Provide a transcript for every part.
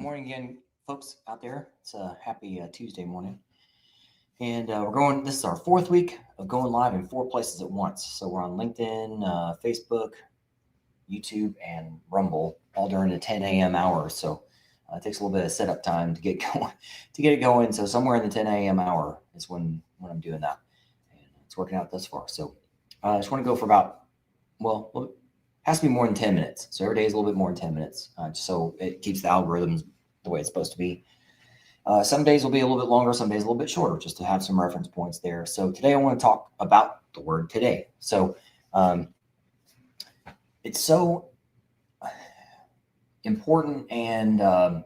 Morning again, folks out there. It's a happy Tuesday morning. And we're going, this is our fourth week of going live in 4 places at once. So we're on LinkedIn, Facebook, YouTube, and Rumble, all during the 10 a.m. hour. So it takes a little bit of setup time to get going, it going. So somewhere in the 10 a.m. hour is when I'm doing that. And it's working out thus far. So I just want to go for about, it has to be more than 10 minutes. So every day is a little bit more than 10 minutes. So it keeps the algorithms the way it's supposed to be. Some days will be a little bit longer, some days a little bit shorter, just to have some reference points there. So today I want to talk about the word today. So it's so important, and I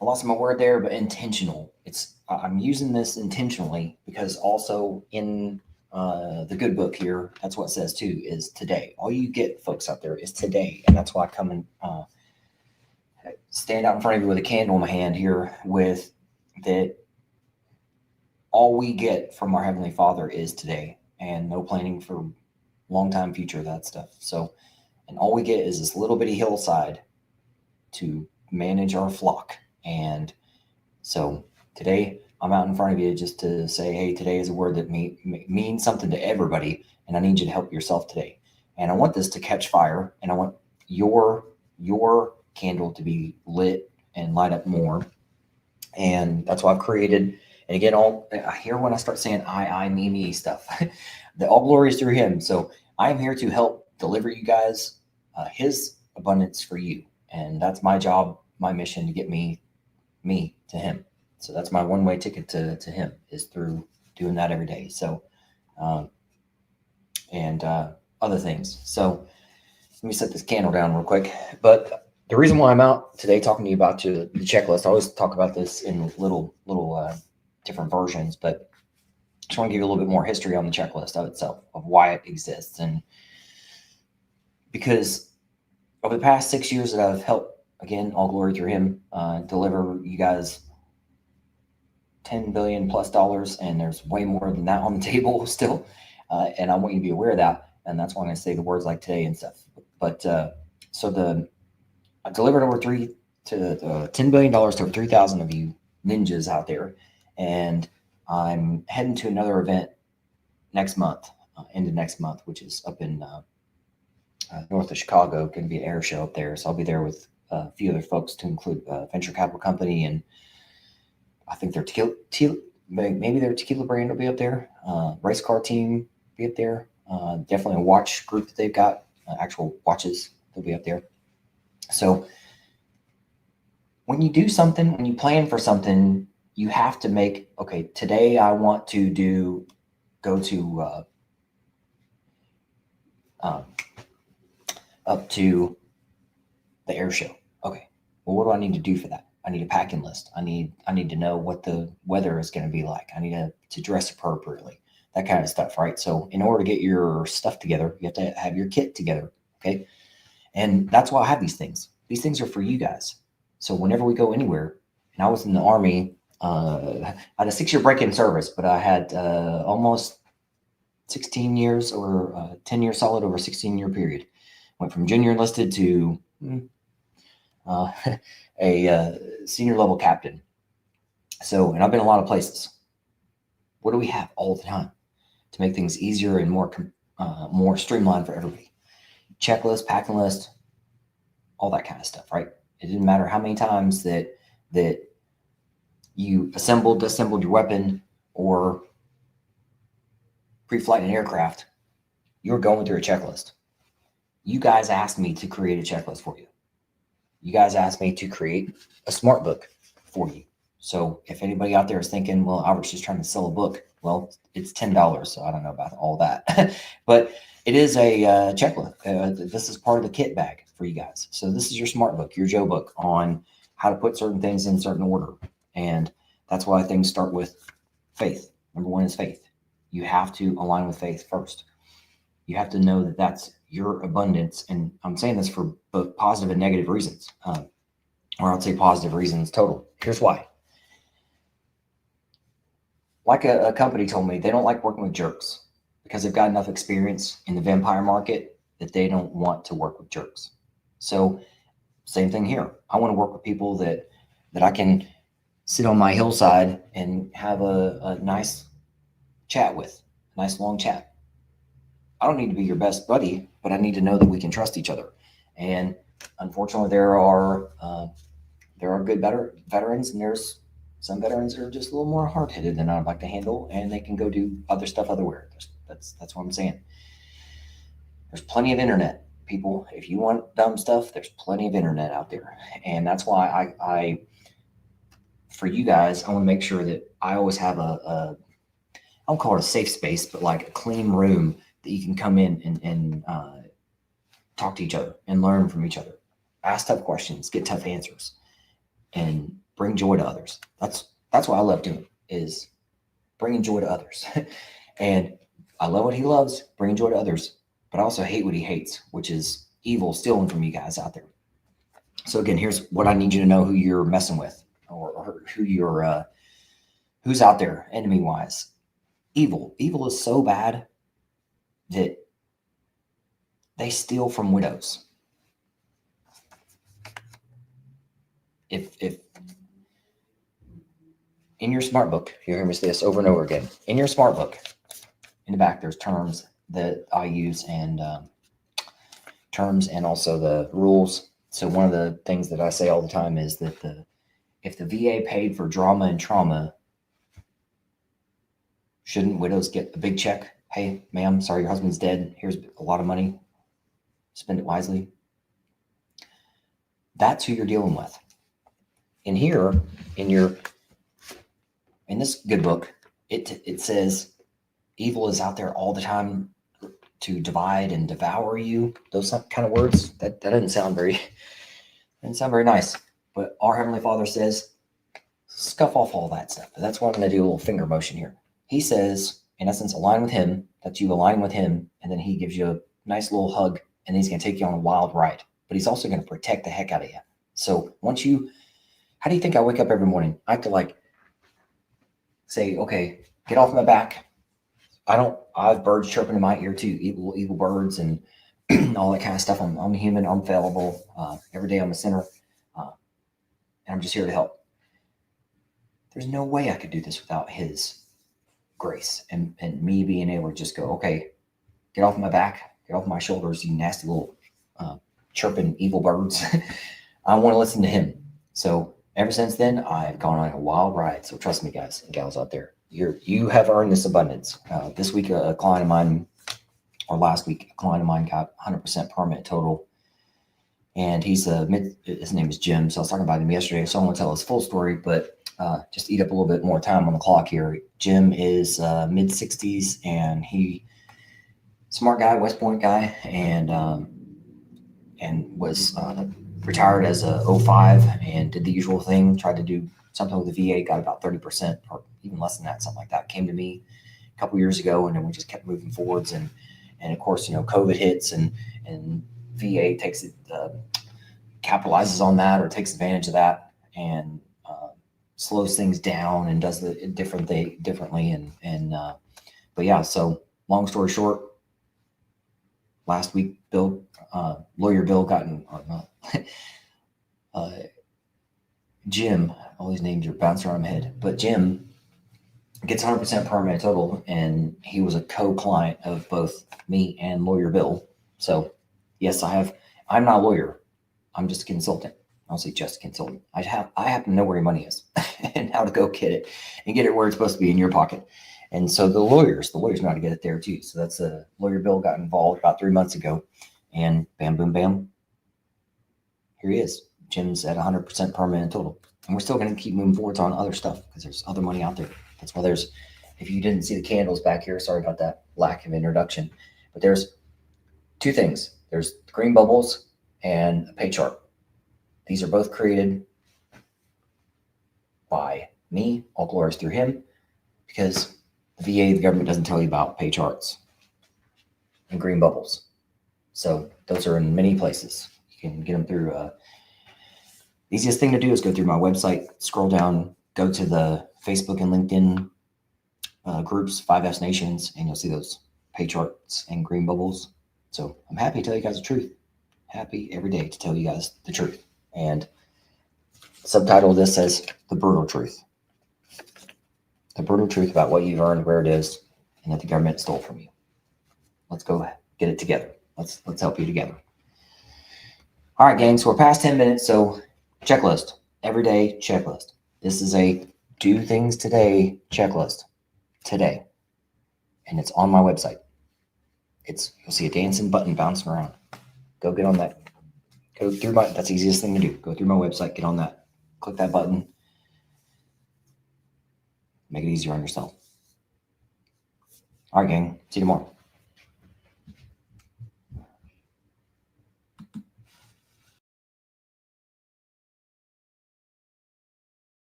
lost my word there, but intentional. I'm using this intentionally because also in the good book here, that's what it says too, is today. All you get, folks out there, is today. And that's why I come and stand out in front of you with a candle in my hand here, with that all we get from our Heavenly Father is today, and no planning for long time future, that stuff. So, and all we get is this little bitty hillside to manage our flock. And so today I'm out in front of you just to say, hey, today is a word that means something to everybody, and I need you to help yourself today. And I want this to catch fire, and I want your candle to be lit and light up more. And that's why I've created, and again, I hear when I start saying I, me stuff, the all glory is through him. So I am here to help deliver you guys his abundance for you. And that's my job, my mission, to get me to him. So that's my one-way ticket to him, is through doing that every day. So, and other things. So let me set this candle down real quick. But the reason why I'm out today talking to you about the checklist, I always talk about this in little different versions, but I just want to give you a little bit more history on the checklist of itself, of why it exists. And because over the past 6 years that I've helped, again, all glory through him, deliver you guys $10 billion plus, and there's way more than that on the table still. And I want you to be aware of that. And that's why I'm going to say the words like today and stuff. But I delivered over $10 billion to over 3,000 of you ninjas out there. And I'm heading to another event next month, end of next month, which is up in north of Chicago. Going to be an air show up there. So I'll be there with a few other folks, to include a venture capital company. And I think their maybe their tequila brand will be up there. Race car team will be up there. Definitely a watch group that they've got, actual watches, they'll be up there. So when you do something, when you plan for something, you have to make, okay, today I want to go to up to the air show. Okay, well, what do I need to do for that? I need a packing list. I need to know what the weather is going to be like. I need to dress appropriately, that kind of stuff, right? So in order to get your stuff together, you have to have your kit together, okay? And that's why I have these things. These things are for you guys. So whenever we go anywhere, and I was in the Army, I had a 6-year break-in service, but I had almost 16 years, or 10 years solid over a 16-year period. Went from junior enlisted to a senior level captain. So, and I've been a lot of places. What do we have all the time to make things easier and more streamlined for everybody? Checklist, packing list, all that kind of stuff, right? It didn't matter how many times that you assembled, disassembled your weapon, or pre-flight in an aircraft, you're going through a checklist. You guys asked me to create a checklist for you. You guys asked me to create a smart book for you. So if anybody out there is thinking, well, Albert's just trying to sell a book, well, it's $10, so I don't know about all that. But it is a checklist. This is part of the kit bag for you guys. So this is your smart book, your Joe book, on how to put certain things in certain order. And that's why things start with faith. Number one is faith. You have to align with faith first. You have to know that that's your abundance. And I'm saying this for both positive and negative reasons, or I'll say positive reasons total. Here's why. Like a company told me, they don't like working with jerks because they've got enough experience in the vampire market that they don't want to work with jerks. So Same thing here. I want to work with people that I can sit on my hillside and have a nice chat with, a nice long chat. I don't need to be your best buddy, but I need to know that we can trust each other. And unfortunately, there are good veterans, and there's some veterans that are just a little more hard-headed than I'd like to handle, and they can go do other stuff otherwhere. That's what I'm saying. There's plenty of internet, people. If you want dumb stuff, there's plenty of internet out there, and that's why I for you guys, I want to make sure that I always have I don't call it a safe space, but like a clean room that you can come in and talk to each other and learn from each other, ask tough questions, get tough answers, and bring joy to others. That's what I love doing, is bringing joy to others. And I love what he loves, bringing joy to others, but I also hate what he hates, which is evil stealing from you guys out there. So again, here's what I need you to know: who you're messing with, or who you're who's out there enemy wise. Evil is so bad that they steal from widows. If in your smart book, you hear me say this over and over again, in your smart book, in the back, there's terms that I use, and terms and also the rules. So one of the things that I say all the time is that if the VA paid for drama and trauma, shouldn't widows get a big check? Hey, ma'am, sorry, your husband's dead. Here's a lot of money. Spend it wisely. That's who you're dealing with. And here, in this good book, it says evil is out there all the time to divide and devour you. Those kind of words, that doesn't sound very nice. But our Heavenly Father says, scuff off all that stuff. And that's why I'm going to do a little finger motion here. He says, in essence, align with him. That's you aligning with him, and then he gives you a nice little hug, and then he's going to take you on a wild ride. But he's also going to protect the heck out of you. So how do you think I wake up every morning? I have to say, okay, get off my back. I have birds chirping in my ear too, evil birds and all that kind of stuff. I'm human, I'm fallible. Every day I'm a sinner, and I'm just here to help. There's no way I could do this without his grace and me being able to just go, okay, get off my back, get off my shoulders, you nasty little chirping evil birds. I want to listen to him. So ever since then, I've gone on a wild ride. So trust me, guys and gals out there, you have earned this abundance. This week, a client of mine, or last week, a client of mine got 100% permanent total. And his name is Jim. So I was talking about him yesterday. So I won't tell his full story, but just eat up a little bit more time on the clock here. Jim is mid 60s, and smart guy, West Point guy, and was retired as a 05 and did the usual thing, tried to do something with the VA, got about 30% or even less than that, something like that. Came to me a couple years ago, and then we just kept moving forwards. And of course, COVID hits, and VA takes it, capitalizes on that, or takes advantage of that, and slows things down and does it differently. But yeah, so long story short, last week, lawyer Bill got in, Jim, all these names are bouncing around my head, but Jim gets 100% permanent total, and he was a co-client of both me and lawyer Bill. So yes, I'm not a lawyer. I'm just a consultant. I'll say just a consultant. I happen to know where your money is and how to go get it and get it where it's supposed to be, in your pocket. And so the lawyers know how to get it there too. So that's lawyer Bill got involved about 3 months ago, and bam, boom, bam. Here he is. Jim's at 100% permanent total. And we're still going to keep moving forwards on other stuff, because there's other money out there. That's why if you didn't see the candles back here, sorry about that lack of introduction, but there's two things. There's green bubbles and a pay chart. These are both created by me, all glories through him, because the VA, the government, doesn't tell you about pay charts and green bubbles. So those are in many places. You can get them through. The easiest thing to do is go through my website, scroll down, go to the Facebook and LinkedIn groups, 5S Nations, and you'll see those pay charts and green bubbles. So I'm happy to tell you guys the truth. Happy every day to tell you guys the truth. And subtitle of this says The Brutal Truth. The brutal truth about what you've earned, where it is, and that the government stole from you. Let's go get it together. Let's help you together. All right, gang. So we're past 10 minutes. So checklist, everyday checklist. This is a do things today checklist today. And it's on my website. You'll see a dancing button bouncing around. Go get on that. Go through that's the easiest thing to do. Go through my website, get on that, click that button. Make it easier on yourself. All right, gang. See you tomorrow.